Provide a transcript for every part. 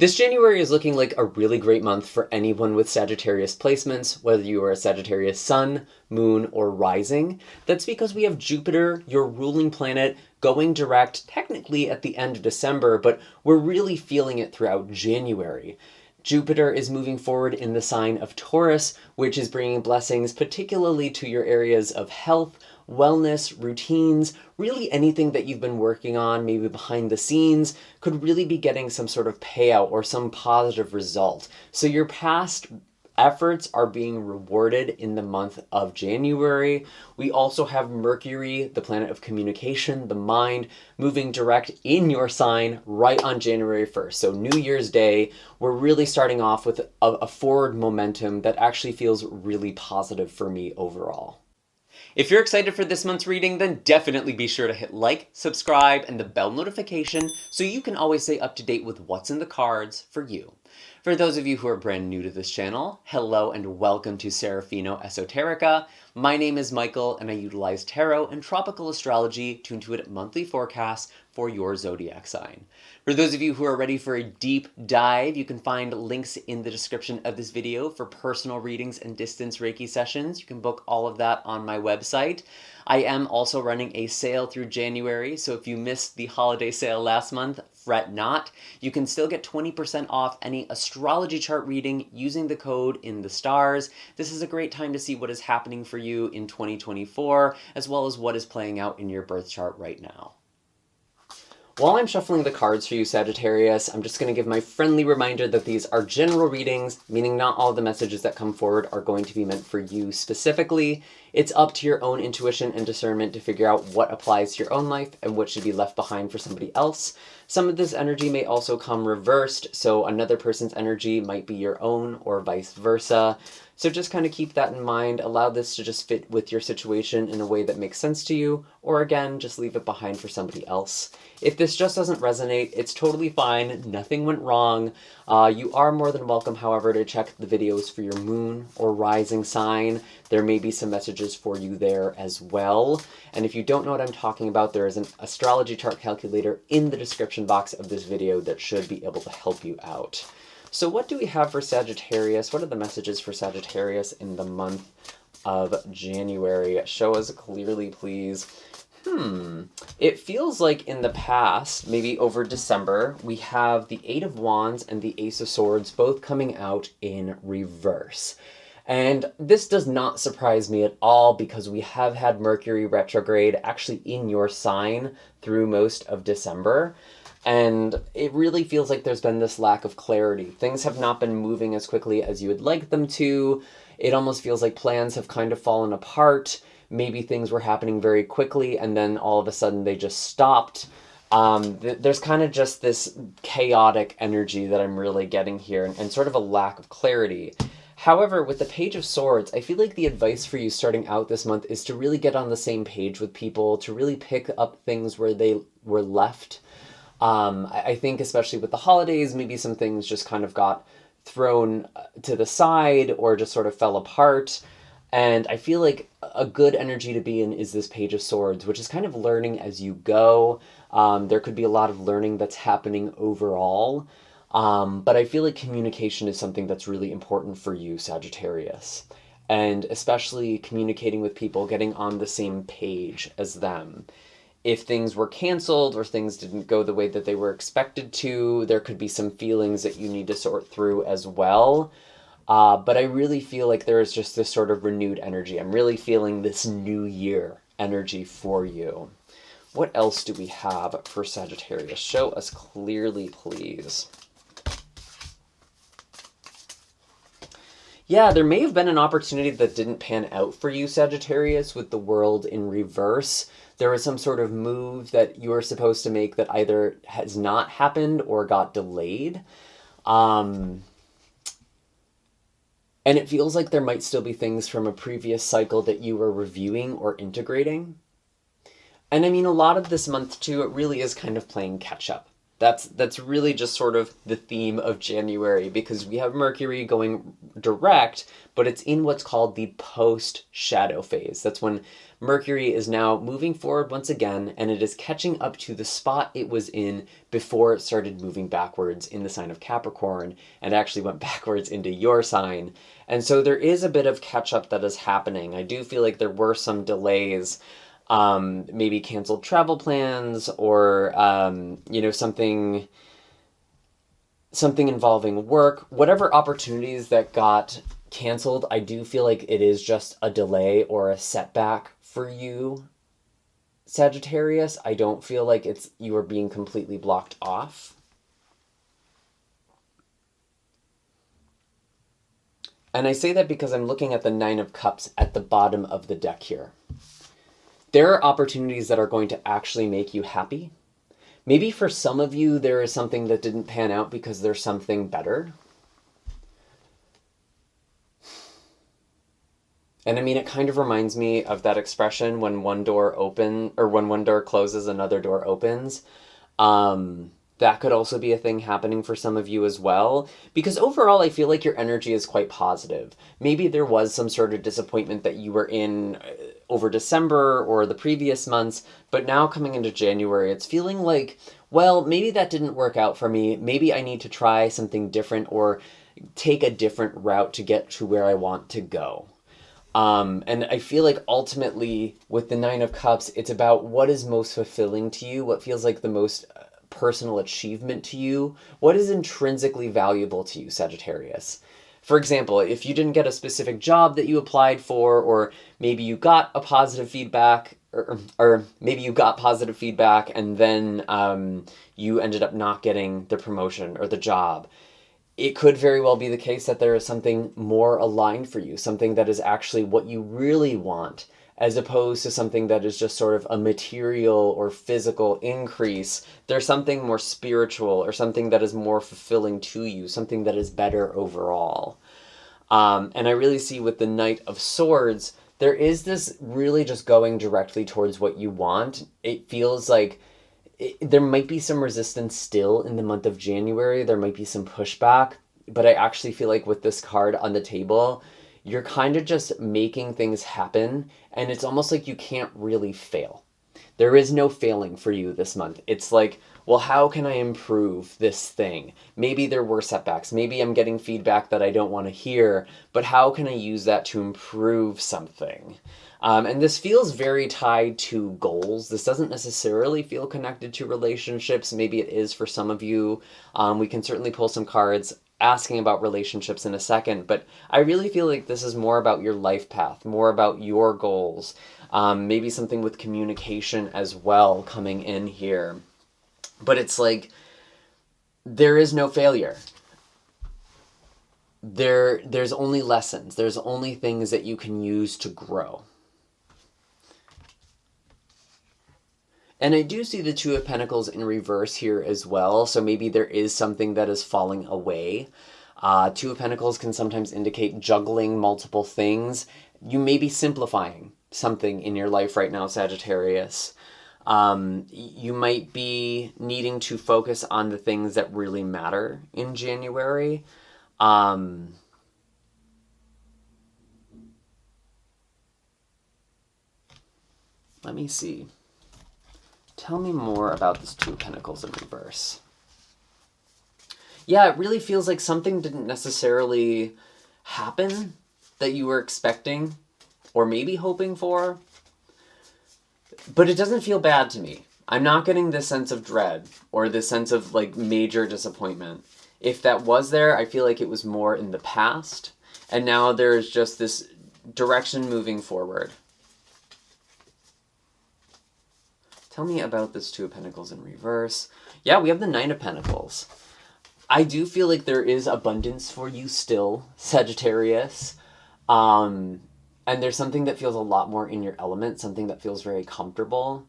This January is looking like a really great month for anyone with Sagittarius placements, whether you are a Sagittarius sun, moon, or rising. That's because we have Jupiter, your ruling planet, going direct technically at the end of December, but we're really feeling it throughout January. Jupiter is moving forward in the sign of Taurus, which is bringing blessings particularly to your areas of health, wellness, routines, really anything that you've been working on, maybe behind the scenes, could really be getting some sort of payout or some positive result. So your past efforts are being rewarded in the month of January. We also have Mercury, the planet of communication, the mind, moving direct in your sign right on January 1st. So New Year's Day, we're really starting off with a forward momentum that actually feels really positive for me overall. If you're excited for this month's reading, then definitely be sure to hit like, subscribe, and the bell notification so you can always stay up to date with what's in the cards for you. For those of you who are brand new to this channel, hello and welcome to Serafino Esoterica. My name is Michael and I utilize tarot and tropical astrology to intuit monthly forecasts for your zodiac sign. For those of you who are ready for a deep dive, you can find links in the description of this video for personal readings and distance Reiki sessions. You can book all of that on my website. I am also running a sale through January, so if you missed the holiday sale last month, fret not. You can still get 20% off any astrology chart reading using the code in the stars. This is a great time to see what is happening for you in 2024, as well as what is playing out in your birth chart right now. While I'm shuffling the cards for you, Sagittarius, I'm just going to give my friendly reminder that these are general readings, meaning not all the messages that come forward are going to be meant for you specifically. It's up to your own intuition and discernment to figure out what applies to your own life and what should be left behind for somebody else. Some of this energy may also come reversed, so another person's energy might be your own or vice versa. So just kind of keep that in mind. Allow this to just fit with your situation in a way that makes sense to you, or again, just leave it behind for somebody else. If this just doesn't resonate, it's totally fine. Nothing went wrong. You are more than welcome, however, to check the videos for your moon or rising sign. There may be some messages for you there as well. And if you don't know what I'm talking about, there is an astrology chart calculator in the description box of this video that should be able to help you out. So what do we have for Sagittarius? What are the messages for Sagittarius in the month of January? Show us clearly, please. It feels like in the past, maybe over December, we have the Eight of Wands and the Ace of Swords both coming out in reverse. And this does not surprise me at all because we have had Mercury retrograde actually in your sign through most of December. And it really feels like there's been this lack of clarity. Things have not been moving as quickly as you would like them to. It almost feels like plans have kind of fallen apart. Maybe things were happening very quickly and then all of a sudden they just stopped. There's kind of just this chaotic energy that I'm really getting here and sort of a lack of clarity. However, with the Page of Swords, I feel like the advice for you starting out this month is to really get on the same page with people, to really pick up things where they were left. I think especially with the holidays, maybe some things just kind of got thrown to the side or just sort of fell apart. And I feel like a good energy to be in is this Page of Swords, which is kind of learning as you go. There could be a lot of learning that's happening overall. But I feel like communication is something that's really important for you, Sagittarius. And especially communicating with people, getting on the same page as them. If things were canceled or things didn't go the way that they were expected to, there could be some feelings that you need to sort through as well. But I really feel like there is just this sort of renewed energy. I'm really feeling this new year energy for you. What else do we have for Sagittarius? Show us clearly, please. Yeah, there may have been an opportunity that didn't pan out for you, Sagittarius, with the world in reverse. There was some sort of move that you were supposed to make that either has not happened or got delayed. And it feels like there might still be things from a previous cycle that you were reviewing or integrating. And I mean, a lot of this month too, it really is kind of playing catch up. That's really just sort of the theme of January, because we have Mercury going direct, but it's in what's called the post-shadow phase. That's when Mercury is now moving forward once again, and it is catching up to the spot it was in before it started moving backwards in the sign of Capricorn, and actually went backwards into your sign. And so there is a bit of catch-up that is happening. I do feel like there were some delays, maybe canceled travel plans, or something involving work, whatever opportunities that got canceled. I do feel like it is just a delay or a setback for you, Sagittarius. I don't feel like you are being completely blocked off. And I say that because I'm looking at the Nine of Cups at the bottom of the deck here. There are opportunities that are going to actually make you happy. Maybe for some of you, there is something that didn't pan out because there's something better. And I mean, it kind of reminds me of that expression, when one door closes, another door opens. That could also be a thing happening for some of you as well, because overall I feel like your energy is quite positive. Maybe there was some sort of disappointment that you were in over December or the previous months, but now coming into January, it's feeling like, well, maybe that didn't work out for me. Maybe I need to try something different or take a different route to get to where I want to go. And I feel like ultimately with the Nine of Cups, it's about what is most fulfilling to you, what feels like the most personal achievement to you, what is intrinsically valuable to you, Sagittarius. For example, if you didn't get a specific job that you applied for, or maybe you got a positive feedback, or maybe you got positive feedback and then you ended up not getting the promotion or the job, it could very well be the case that there is something more aligned for you, something that is actually what you really want, as opposed to something that is just sort of a material or physical increase. There's something more spiritual or something that is more fulfilling to you, something that is better overall. And I really see with the Knight of Swords, there is this really just going directly towards what you want. It feels like there might be some resistance still in the month of January. There might be some pushback, but I actually feel like with this card on the table, you're kind of just making things happen, and it's almost like you can't really fail. There is no failing for you this month. It's like, well, how can I improve this thing? Maybe there were setbacks. Maybe I'm getting feedback that I don't want to hear, but how can I use that to improve something? And this feels very tied to goals. This doesn't necessarily feel connected to relationships. Maybe it is for some of you. We can certainly pull some cards asking about relationships in a second, but I really feel like this is more about your life path, more about your goals, maybe something with communication as well coming in here. But it's like, there is no failure. There's only lessons. There's only things that you can use to grow. And I do see the Two of Pentacles in reverse here as well, so maybe there is something that is falling away. Two of Pentacles can sometimes indicate juggling multiple things. You may be simplifying something in your life right now, Sagittarius. You might be needing to focus on the things that really matter in January. Let me see. Tell me more about this Two of Pentacles in reverse. Yeah, it really feels like something didn't necessarily happen that you were expecting or maybe hoping for, but it doesn't feel bad to me. I'm not getting this sense of dread or this sense of like major disappointment. If that was there, I feel like it was more in the past, and now there's just this direction moving forward. Tell me about this Two of Pentacles in reverse. Yeah, we have the Nine of Pentacles. I do feel like there is abundance for you still, Sagittarius. And there's something that feels a lot more in your element, something that feels very comfortable.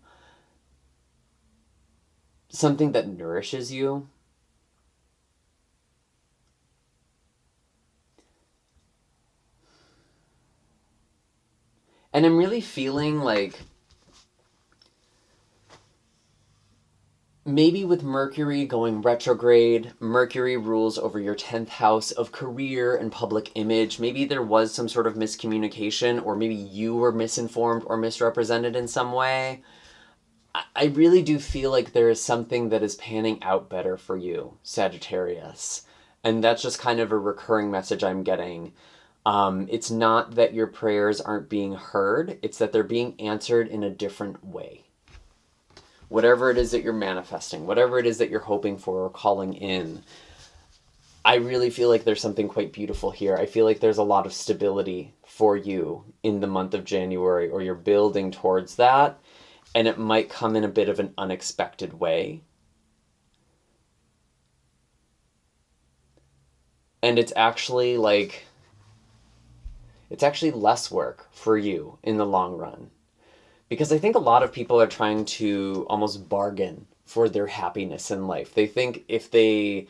Something that nourishes you. And I'm really feeling like maybe with Mercury going retrograde, Mercury rules over your 10th house of career and public image. Maybe there was some sort of miscommunication, or maybe you were misinformed or misrepresented in some way. I really do feel like there is something that is panning out better for you, Sagittarius. And that's just kind of a recurring message I'm getting. It's not that your prayers aren't being heard, it's that they're being answered in a different way. Whatever it is that you're manifesting, whatever it is that you're hoping for or calling in, I really feel like there's something quite beautiful here. I feel like there's a lot of stability for you in the month of January, or you're building towards that, and it might come in a bit of an unexpected way. And it's actually less work for you in the long run. Because I think a lot of people are trying to almost bargain for their happiness in life. They think if they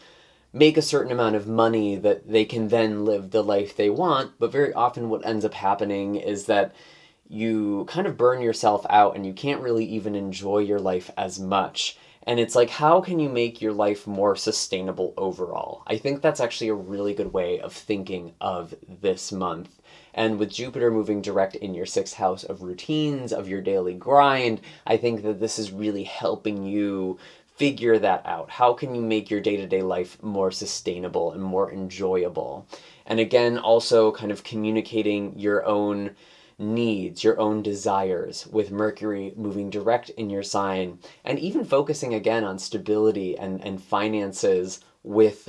make a certain amount of money that they can then live the life they want, but very often what ends up happening is that you kind of burn yourself out and you can't really even enjoy your life as much. And it's like, how can you make your life more sustainable overall? I think that's actually a really good way of thinking of this month. And with Jupiter moving direct in your 6th house of routines, of your daily grind, I think that this is really helping you figure that out. How can you make your day-to-day life more sustainable and more enjoyable? And again, also kind of communicating your own needs, your own desires with Mercury moving direct in your sign, and even focusing again on stability and finances with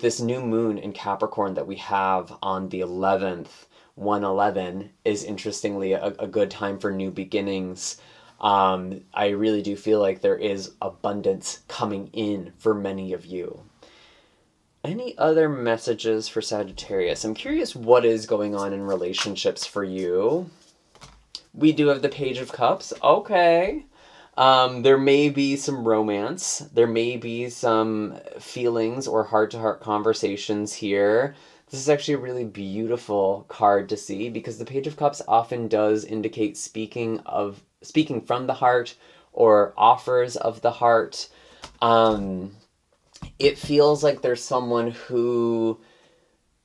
this new moon in Capricorn that we have on the 11th. 111 is interestingly a good time for new beginnings. I really do feel like there is abundance coming in for many of you. Any other messages for Sagittarius? I'm curious what is going on in relationships for you. We do have the Page of Cups. Okay. There may be some romance. There may be some feelings or heart-to-heart conversations here. This is actually a really beautiful card to see, because the Page of Cups often does indicate speaking from the heart or offers of the heart. It feels like there's someone who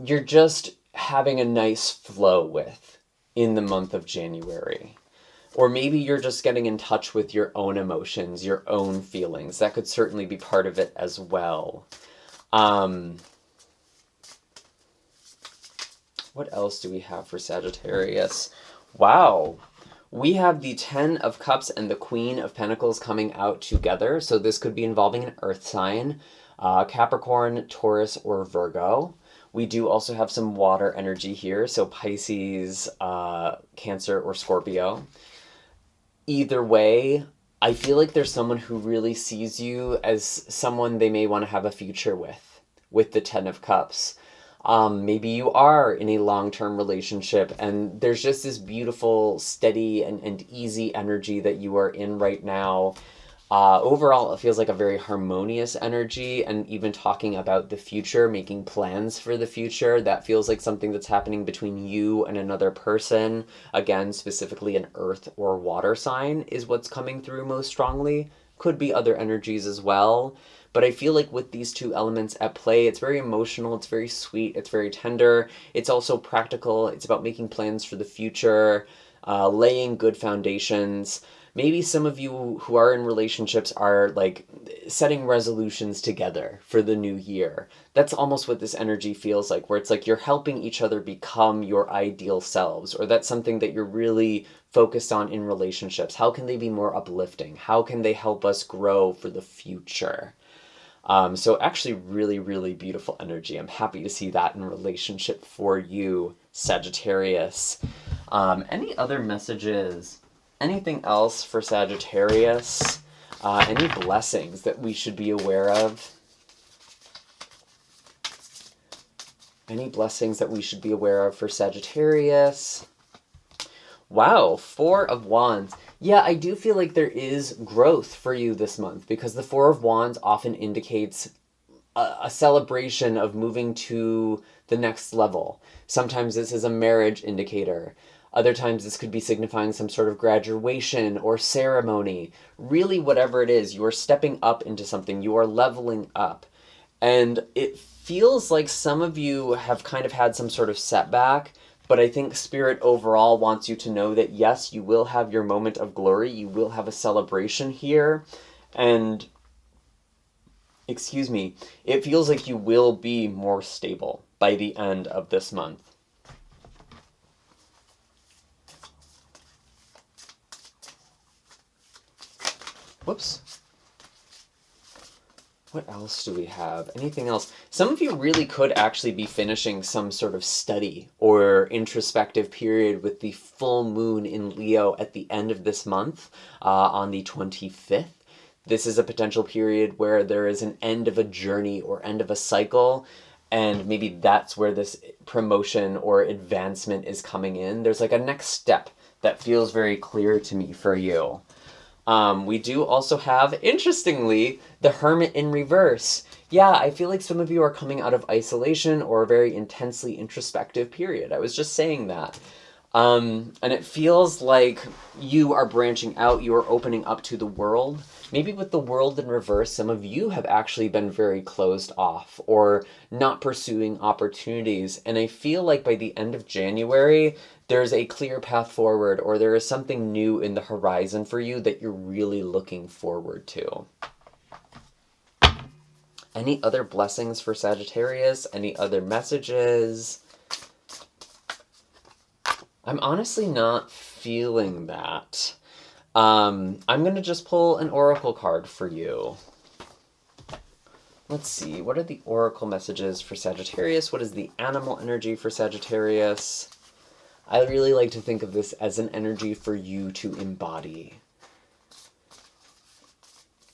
you're just having a nice flow with in the month of January. Or maybe you're just getting in touch with your own emotions, your own feelings. That could certainly be part of it as well. What else do we have for Sagittarius? Wow. We have the 10 of Cups and the Queen of Pentacles coming out together. So this could be involving an earth sign, Capricorn, Taurus, or Virgo. We do also have some water energy here, so Pisces, Cancer, or Scorpio. Either way, I feel like there's someone who really sees you as someone they may want to have a future with the 10 of Cups. Maybe you are in a long-term relationship, and there's just this beautiful, steady, and easy energy that you are in right now. Overall, it feels like a very harmonious energy, and even talking about the future, making plans for the future, that feels like something that's happening between you and another person. Again, specifically an earth or water sign is what's coming through most strongly. Could be other energies as well. But I feel like with these two elements at play, it's very emotional, it's very sweet, it's very tender. It's also practical. It's about making plans for the future, laying good foundations. Maybe some of you who are in relationships are like setting resolutions together for the new year. That's almost what this energy feels like, where it's like you're helping each other become your ideal selves, or that's something that you're really focused on in relationships. How can they be more uplifting? How can they help us grow for the future? So actually really, really beautiful energy. I'm happy to see that in relationship for you, Sagittarius. Any other messages? Anything else for Sagittarius? Any blessings that we should be aware of? Any blessings that we should be aware of for Sagittarius? Wow, 4 of Wands. Yeah, I do feel like there is growth for you this month, because the 4 of Wands often indicates a celebration of moving to the next level. Sometimes this is a marriage indicator. Other times this could be signifying some sort of graduation or ceremony. Really, whatever it is, you are stepping up into something. You are leveling up. And it feels like some of you have kind of had some sort of setback, but I think Spirit overall wants you to know that yes, you will have your moment of glory. You will have a celebration here. And, excuse me, it feels like you will be more stable by the end of this month. Whoops. What else do we have? Anything else? Some of you really could actually be finishing some sort of study or introspective period with the full moon in Leo at the end of this month, on the 25th. This is a potential period where there is an end of a journey or end of a cycle, and maybe that's where this promotion or advancement is coming in. There's like a next step that feels very clear to me for you. We do also have, interestingly, the Hermit in reverse. Yeah, I feel like some of you are coming out of isolation or a very intensely introspective period. I was just saying that. And it feels like you are branching out, you are opening up to the world. Maybe with the world in reverse, some of you have actually been very closed off or not pursuing opportunities. And I feel like by the end of January, there's a clear path forward, or there is something new in the horizon for you that you're really looking forward to. Any other blessings for Sagittarius? Any other messages? I'm honestly not feeling that. I'm going to just pull an oracle card for you. Let's see, what are the oracle messages for Sagittarius? What is the animal energy for Sagittarius? I really like to think of this as an energy for you to embody.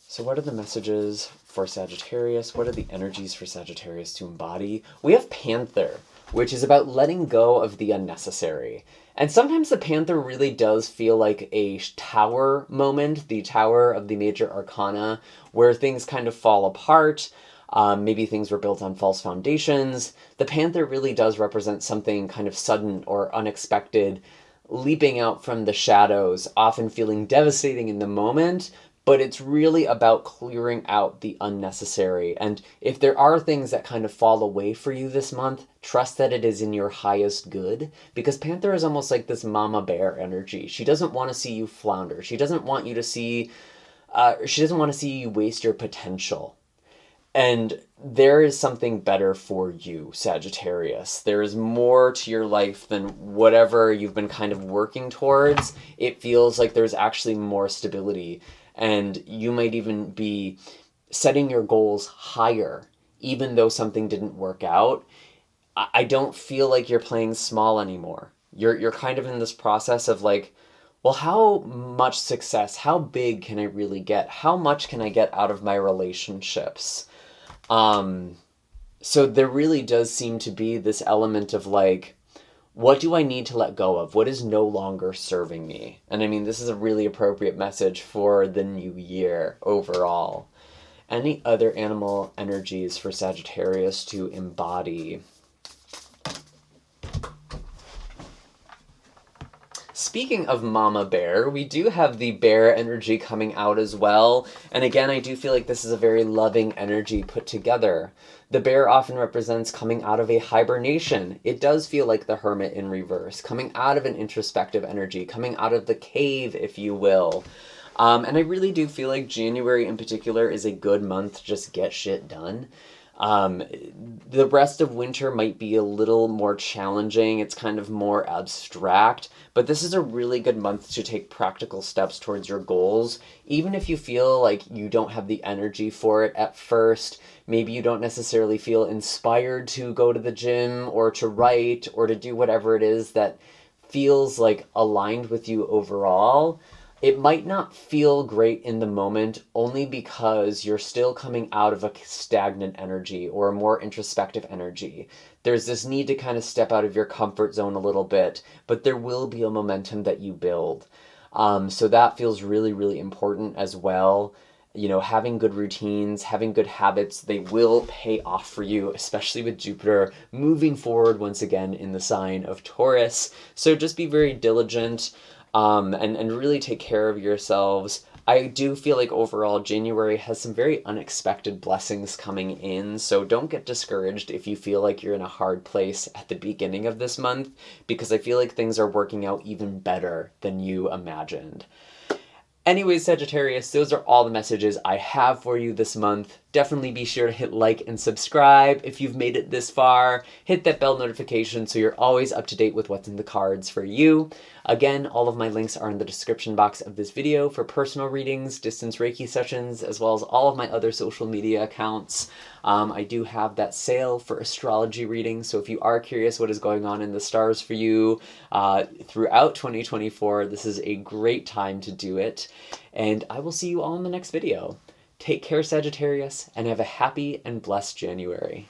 So what are the messages for Sagittarius? What are the energies for Sagittarius to embody? We have Panther, which is about letting go of the unnecessary. And sometimes the Panther really does feel like a tower moment, the tower of the major arcana, where things kind of fall apart. Maybe things were built on false foundations. The Panther really does represent something kind of sudden or unexpected, leaping out from the shadows, often feeling devastating in the moment, but it's really about clearing out the unnecessary. And if there are things that kind of fall away for you this month, trust that it is in your highest good, because Panther is almost like this mama bear energy. She doesn't want to see you flounder. She doesn't want you to see, she doesn't want to see you waste your potential. And there is something better for you, Sagittarius. There is more to your life than whatever you've been kind of working towards. It feels like there's actually more stability. And you might even be setting your goals higher, even though something didn't work out. I don't feel like you're playing small anymore. You're kind of in this process of like, well, how much success, how big can I really get? How much can I get out of my relationships? So there really does seem to be this element of like, what do I need to let go of? What is no longer serving me? And I mean, this is a really appropriate message for the new year overall. Any other animal energies for Sagittarius to embody? Speaking of Mama Bear, we do have the bear energy coming out as well. And again, I do feel like this is a very loving energy put together. The bear often represents coming out of a hibernation. It does feel like the hermit in reverse, coming out of an introspective energy, coming out of the cave, if you will. And I really do feel like January in particular is a good month to just get shit done. The rest of winter might be a little more challenging. It's kind of more abstract, but this is a really good month to take practical steps towards your goals. Even if you feel like you don't have the energy for it at first, maybe you don't necessarily feel inspired to go to the gym or to write or to do whatever it is that feels like aligned with you overall. It might not feel great in the moment only because you're still coming out of a stagnant energy or a more introspective energy. There's this need to kind of step out of your comfort zone a little bit, but there will be a momentum that you build. So that feels really, really important as well. having good routines, having good habits, they will pay off for you, especially with Jupiter moving forward once again in the sign of Taurus. So just be very diligent, and really take care of yourselves. I do feel like overall January has some very unexpected blessings coming in, so don't get discouraged if you feel like you're in a hard place at the beginning of this month, because I feel like things are working out even better than you imagined. Anyways, Sagittarius, those are all the messages I have for you this month. Definitely be sure to hit like and subscribe if you've made it this far. Hit that bell notification so you're always up to date with what's in the cards for you. Again, all of my links are in the description box of this video for personal readings, distance Reiki sessions, as well as all of my other social media accounts. I do have that sale for astrology readings, so if you are curious what is going on in the stars for you throughout 2024, this is a great time to do it. And I will see you all in the next video. Take care, Sagittarius, and have a happy and blessed January.